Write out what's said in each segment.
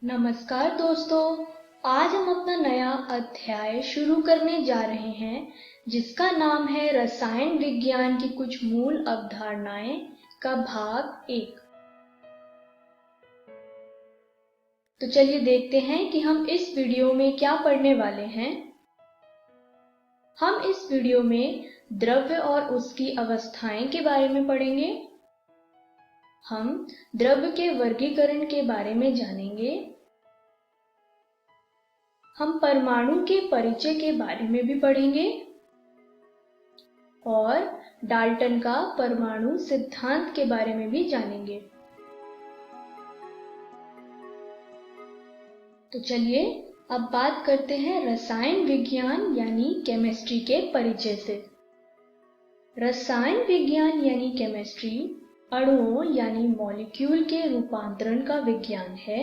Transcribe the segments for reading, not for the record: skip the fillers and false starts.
नमस्कार दोस्तों। आज हम अपना नया अध्याय शुरू करने जा रहे हैं जिसका नाम है रसायन विज्ञान की कुछ मूल अवधारणाएं का भाग 1। तो चलिए देखते हैं कि हम इस वीडियो में क्या पढ़ने वाले हैं। हम इस वीडियो में द्रव्य और उसकी अवस्थाएं के बारे में पढ़ेंगे। हम द्रव्य के वर्गीकरण के बारे में जानेंगे। हम परमाणु के परिचय के बारे में भी पढ़ेंगे और डाल्टन का परमाणु सिद्धांत के बारे में भी जानेंगे। तो चलिए अब बात करते हैं रसायन विज्ञान यानी केमिस्ट्री के परिचय से। रसायन विज्ञान यानी केमिस्ट्री अणुओं यानी मॉलिक्यूल के रूपांतरण का विज्ञान है।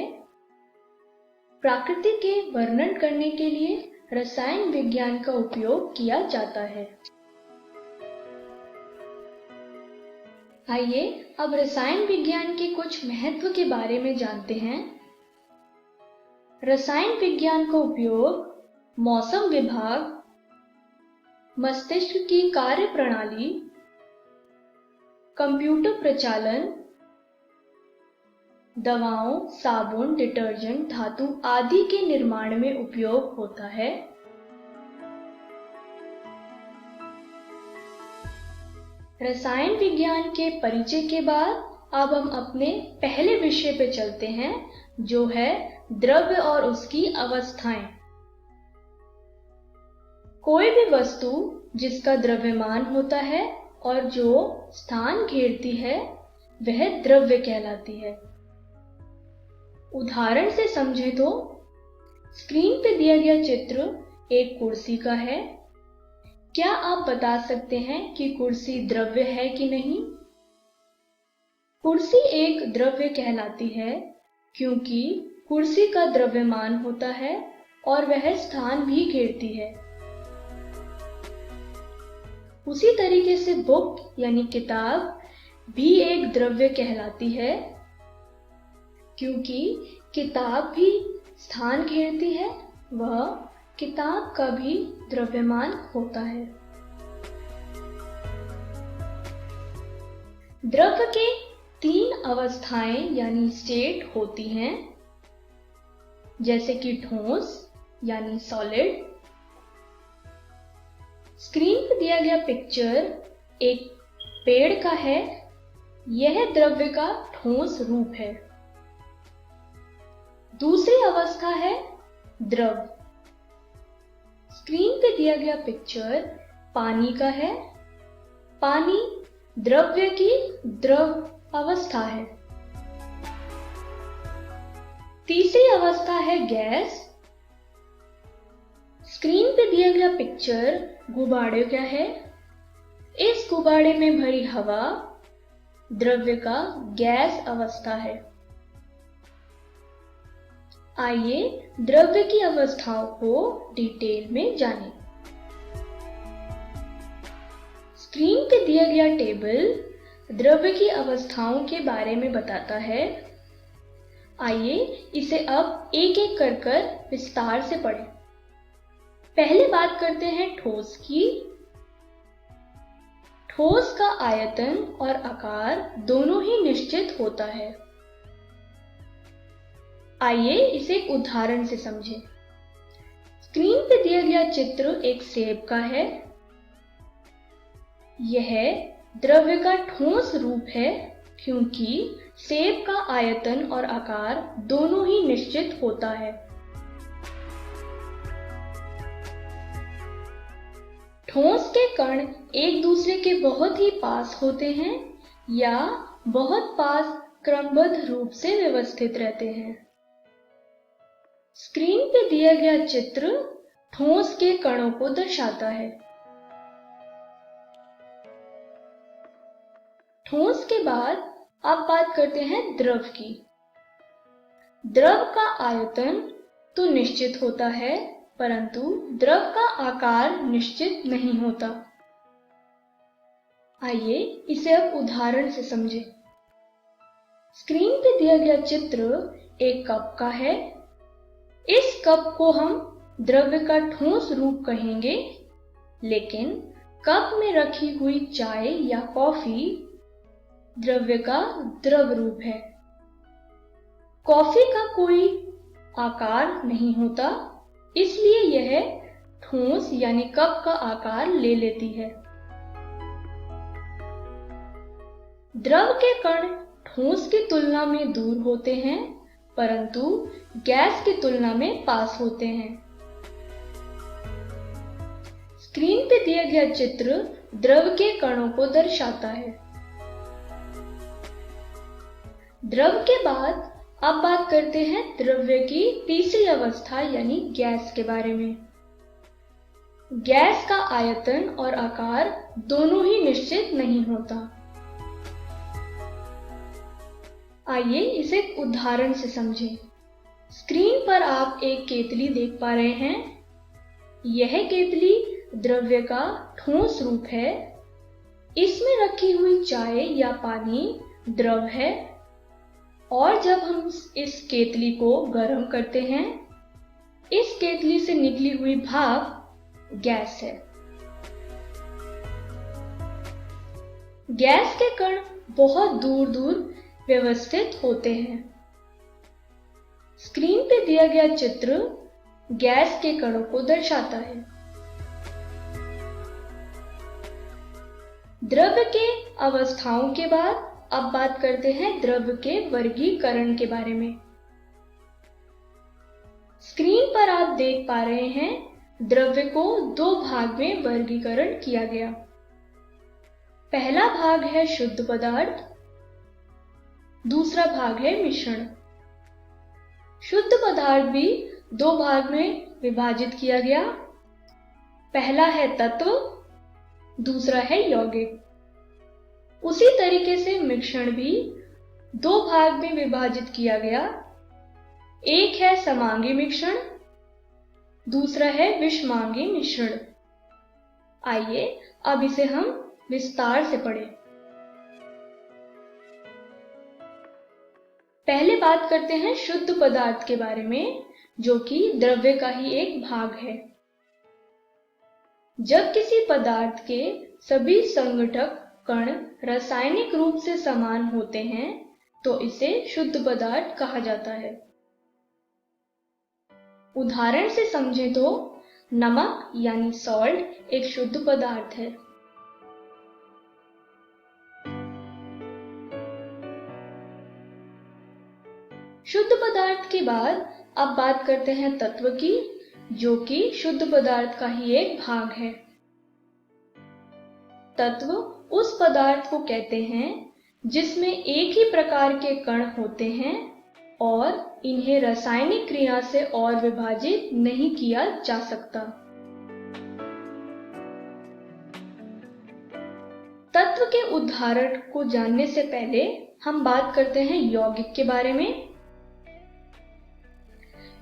प्रकृति के वर्णन करने के लिए रसायन विज्ञान का उपयोग किया जाता है। आइए अब रसायन विज्ञान के कुछ महत्व के बारे में जानते हैं। रसायन विज्ञान का उपयोग मौसम विभाग, मस्तिष्क की कार्य प्रणाली, कंप्यूटर प्रचालन, दवाओं, साबुन, डिटर्जेंट, धातु आदि के निर्माण में उपयोग होता है। रसायन विज्ञान के परिचय के बाद अब हम अपने पहले विषय पे चलते हैं जो है द्रव्य और उसकी अवस्थाएं। कोई भी वस्तु जिसका द्रव्यमान होता है और जो स्थान घेरती है वह द्रव्य कहलाती है। उदाहरण से समझे तो स्क्रीन पे दिया गया चित्र एक कुर्सी का है। क्या आप बता सकते हैं कि कुर्सी द्रव्य है कि नहीं? कुर्सी एक द्रव्य कहलाती है क्योंकि कुर्सी का द्रव्यमान होता है और वह स्थान भी घेरती है। उसी तरीके से बुक यानी किताब भी एक द्रव्य कहलाती है क्योंकि किताब भी स्थान घेरती है, वह किताब का भी द्रव्यमान होता है। द्रव्य के 3 अवस्थाएं यानी स्टेट होती हैं, जैसे कि ठोस यानी सॉलिड। स्क्रीन पर दिया गया पिक्चर एक पेड़ का है। यह द्रव्य का ठोस रूप है। दूसरी अवस्था है द्रव। स्क्रीन पे दिया गया पिक्चर पानी का है। पानी द्रव्य की द्रव अवस्था है। तीसरी अवस्था है गैस। स्क्रीन पे दिया गया पिक्चर गुब्बारे का है। इस गुब्बारे में भरी हवा द्रव्य का गैस अवस्था है। आइए द्रव्य की अवस्थाओं को डिटेल में जानें। स्क्रीन पे दिया गया टेबल द्रव्य की अवस्थाओं के बारे में बताता है। आइए इसे अब एक एक कर विस्तार से पढ़ें। पहले बात करते हैं ठोस की। ठोस का आयतन और आकार दोनों ही निश्चित होता है। आइए इसे एक उदाहरण से समझें। स्क्रीन पे दिया गया चित्र एक सेब का है। यह द्रव्य का ठोस रूप है क्योंकि सेब का आयतन और आकार दोनों ही निश्चित होता है। ठोस के कण एक दूसरे के बहुत ही पास होते हैं या बहुत पास क्रमबद्ध रूप से व्यवस्थित रहते हैं। स्क्रीन पे दिया गया चित्र ठोस के कणों को दर्शाता है। ठोस के बाद अब बात करते हैं द्रव की। द्रव का आयतन तो निश्चित होता है परंतु द्रव का आकार निश्चित नहीं होता। आइए इसे अब उदाहरण से समझें। स्क्रीन पे दिया गया चित्र एक कप का है। इस कप को हम द्रव्य का ठोस रूप कहेंगे, लेकिन कप में रखी हुई चाय या कॉफी द्रव्य का द्रव रूप है। कॉफी का कोई आकार नहीं होता, इसलिए यह ठोस यानी कप का आकार ले लेती है। द्रव के कण ठोस की तुलना में दूर होते हैं, परंतु गैस की तुलना में पास होते हैं। स्क्रीन पे दिया गया चित्र द्रव के कणों को दर्शाता है। द्रव के बाद अब बात करते हैं द्रव्य की तीसरी अवस्था यानी गैस के बारे में। गैस का आयतन और आकार दोनों ही निश्चित नहीं होता। आइए इसे एक उदाहरण से समझें। स्क्रीन पर आप एक केतली देख पा रहे हैं। यह केतली द्रव्य का ठोस रूप है। इसमें रखी हुई चाय या पानी द्रव है, और जब हम इस केतली को गर्म करते हैं, इस केतली से निकली हुई भाप गैस है। गैस के कण बहुत दूर दूर व्यवस्थित होते हैं। स्क्रीन पे दिया गया चित्र गैस के कणों को दर्शाता है। द्रव्य के अवस्थाओं के बाद अब बात करते हैं द्रव्य के वर्गीकरण के बारे में। स्क्रीन पर आप देख पा रहे हैं द्रव्य को दो भाग में वर्गीकरण किया गया। पहला भाग है शुद्ध पदार्थ, दूसरा भाग है मिश्रण। शुद्ध पदार्थ भी दो भाग में विभाजित किया गया। पहला है तत्व, दूसरा है यौगिक। उसी तरीके से मिश्रण भी दो भाग में विभाजित किया गया। एक है समांगी मिश्रण, दूसरा है विषमांगी मिश्रण। आइए अब इसे हम विस्तार से पढ़ें। पहले बात करते हैं शुद्ध पदार्थ के बारे में, जो कि द्रव्य का ही एक भाग है। जब किसी पदार्थ के सभी संघटक कण रासायनिक रूप से समान होते हैं, तो इसे शुद्ध पदार्थ कहा जाता है। उदाहरण से समझें तो नमक यानी सॉल्ट एक शुद्ध पदार्थ है। शुद्ध पदार्थ के बाद अब बात करते हैं तत्व की, जो कि शुद्ध पदार्थ का ही एक भाग है। तत्व उस पदार्थ को कहते हैं जिसमें एक ही प्रकार के कण होते हैं और इन्हें रासायनिक क्रिया से और विभाजित नहीं किया जा सकता। तत्व के उदाहरण को जानने से पहले हम बात करते हैं यौगिक के बारे में।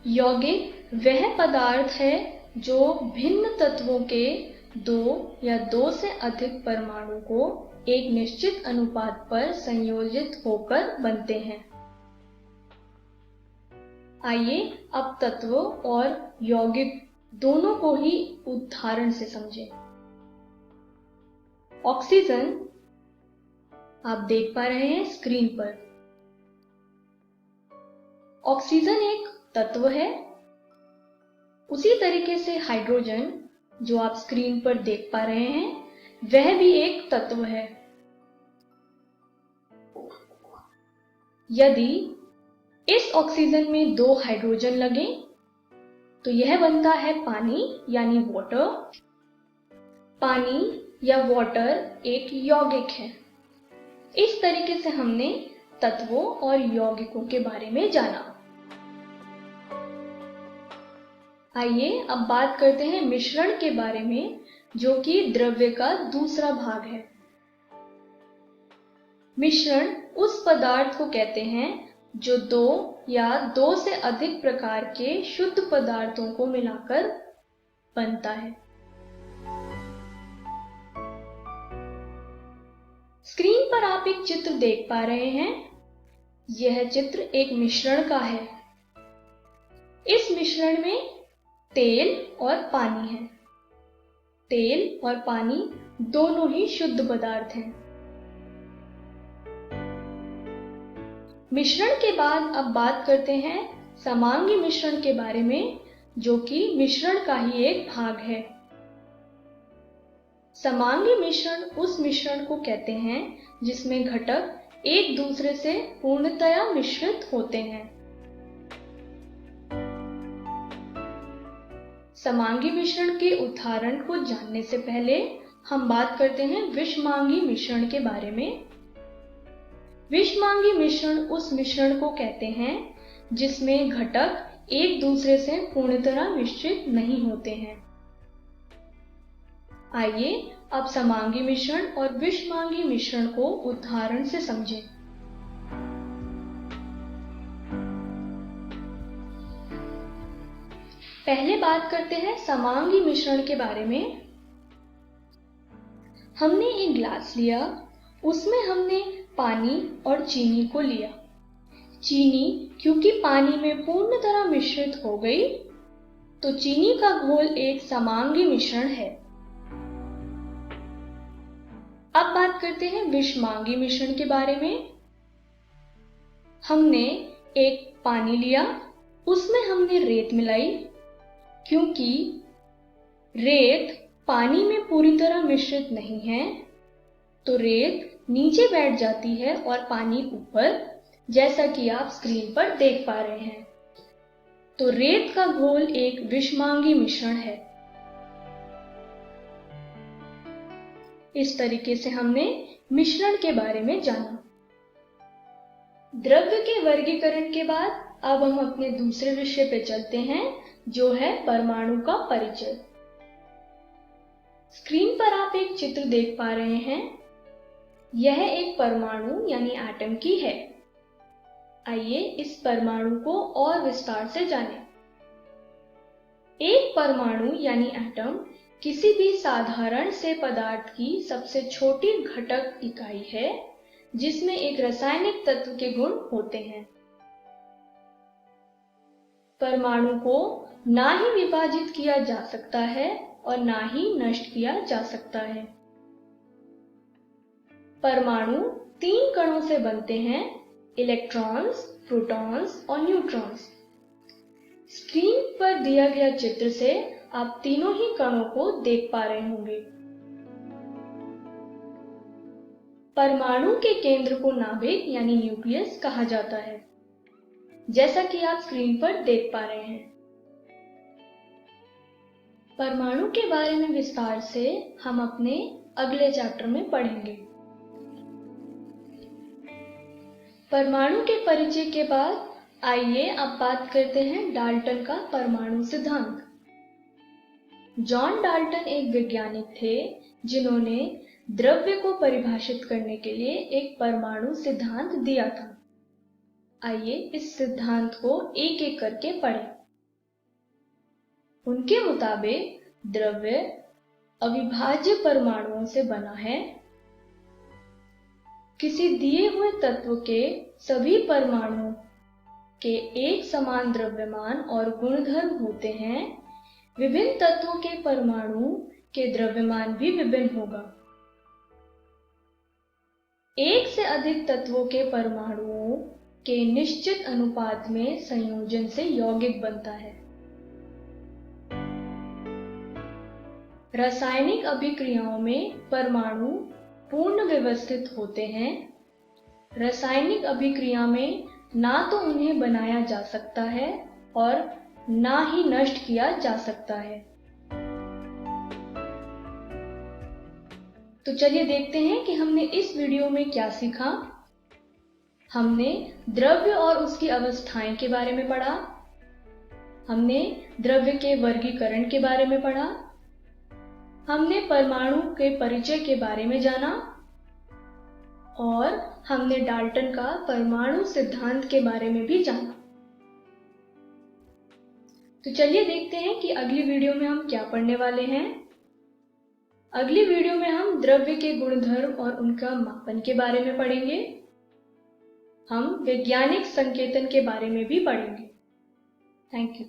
यौगिक वह पदार्थ है जो भिन्न तत्वों के दो या दो से अधिक परमाणु को एक निश्चित अनुपात पर संयोजित होकर बनते हैं। आइए अब तत्व और यौगिक दोनों को ही उदाहरण से समझें। ऑक्सीजन आप देख पा रहे हैं स्क्रीन पर। ऑक्सीजन एक तत्व है। उसी तरीके से हाइड्रोजन, जो आप स्क्रीन पर देख पा रहे हैं, वह भी एक तत्व है। यदि इस ऑक्सीजन में दो हाइड्रोजन लगे तो यह बनता है पानी यानी वाटर। पानी या वाटर एक यौगिक है। इस तरीके से हमने तत्वों और यौगिकों के बारे में जाना। आइए अब बात करते हैं मिश्रण के बारे में, जो कि द्रव्य का दूसरा भाग है। मिश्रण उस पदार्थ को कहते हैं जो दो या दो से अधिक प्रकार के शुद्ध पदार्थों को मिलाकर बनता है। स्क्रीन पर आप एक चित्र देख पा रहे हैं। यह चित्र एक मिश्रण का है। इस मिश्रण में तेल और पानी है। तेल और पानी दोनों ही शुद्ध पदार्थ हैं। मिश्रण के बाद अब बात करते हैं समांगी मिश्रण के बारे में, जो कि मिश्रण का ही एक भाग है। समांगी मिश्रण उस मिश्रण को कहते हैं जिसमें घटक एक दूसरे से पूर्णतया मिश्रित होते हैं। समांगी मिश्रण के उदाहरण को जानने से पहले हम बात करते हैं विषमांगी मिश्रण के बारे में। विषमांगी मिश्रण उस मिश्रण को कहते हैं जिसमें घटक एक दूसरे से पूर्णतः मिश्रित नहीं होते हैं। आइए अब समांगी मिश्रण और विषमांगी मिश्रण को उदाहरण से समझें। पहले बात करते हैं समांगी मिश्रण के बारे में। हमने एक ग्लास लिया, उसमें हमने पानी और चीनी को लिया। चीनी क्योंकि पानी में पूर्ण तरह मिश्रित हो गई, तो चीनी का घोल एक समांगी मिश्रण है। अब बात करते हैं विषमांगी मिश्रण के बारे में। हमने एक पानी लिया, उसमें हमने रेत मिलाई। क्योंकि रेत पानी में पूरी तरह मिश्रित नहीं है, तो रेत नीचे बैठ जाती है और पानी ऊपर, जैसा कि आप स्क्रीन पर देख पा रहे हैं। तो रेत का घोल एक विषमांगी मिश्रण है। इस तरीके से हमने मिश्रण के बारे में जाना। द्रव्य के वर्गीकरण के बाद अब हम अपने दूसरे विषय पे चलते हैं, जो है परमाणु का परिचय। स्क्रीन पर आप एक चित्र देख पा रहे हैं। यह एक परमाणु यानी एटम की है। आइए इस परमाणु को और विस्तार से जानें। एक परमाणु यानी एटम किसी भी साधारण से पदार्थ की सबसे छोटी घटक इकाई है, जिसमें एक रासायनिक तत्व के गुण होते हैं। परमाणु को ना ही विभाजित किया जा सकता है और ना ही नष्ट किया जा सकता है। परमाणु 3 कणों से बनते हैं, इलेक्ट्रॉन्स, प्रोटॉन्स और न्यूट्रॉन्स। स्क्रीन पर दिया गया चित्र से आप तीनों ही कणों को देख पा रहे होंगे। परमाणु के केंद्र को नाभिक यानी न्यूक्लियस कहा जाता है, जैसा कि आप स्क्रीन पर देख पा रहे हैं। परमाणु के बारे में विस्तार से हम अपने अगले चैप्टर में पढ़ेंगे। परमाणु के परिचय के बाद आइए अब बात करते हैं डाल्टन का परमाणु सिद्धांत। जॉन डाल्टन एक वैज्ञानिक थे जिन्होंने द्रव्य को परिभाषित करने के लिए एक परमाणु सिद्धांत दिया था। आइए इस सिद्धांत को एक एक करके पढ़ें। उनके मुताबिक द्रव्य अविभाज्य परमाणुओं से बना है। किसी दिए हुए तत्व के सभी परमाणुओं के एक समान द्रव्यमान और गुणधर्म होते हैं। विभिन्न तत्वों के परमाणु के द्रव्यमान भी विभिन्न होगा। एक से अधिक तत्वों के परमाणुओं के निश्चित अनुपात में संयोजन से यौगिक बनता है। रासायनिक अभिक्रियाओं में परमाणु पूर्ण व्यवस्थित होते हैं। रासायनिक अभिक्रिया में ना तो उन्हें बनाया जा सकता है और ना ही नष्ट किया जा सकता है। तो चलिए देखते हैं कि हमने इस वीडियो में क्या सीखा। हमने द्रव्य और उसकी अवस्थाएं के बारे में पढ़ा। हमने द्रव्य के वर्गीकरण के बारे में पढ़ा। हमने परमाणु के परिचय के बारे में जाना और हमने डाल्टन का परमाणु सिद्धांत के बारे में भी जाना। तो चलिए देखते हैं कि अगली वीडियो में हम क्या पढ़ने वाले हैं। अगली वीडियो में हम द्रव्य के गुणधर्म और उनका मापन के बारे में पढ़ेंगे। हम वैज्ञानिक संकेतन के बारे में भी पढ़ेंगे। Thank you.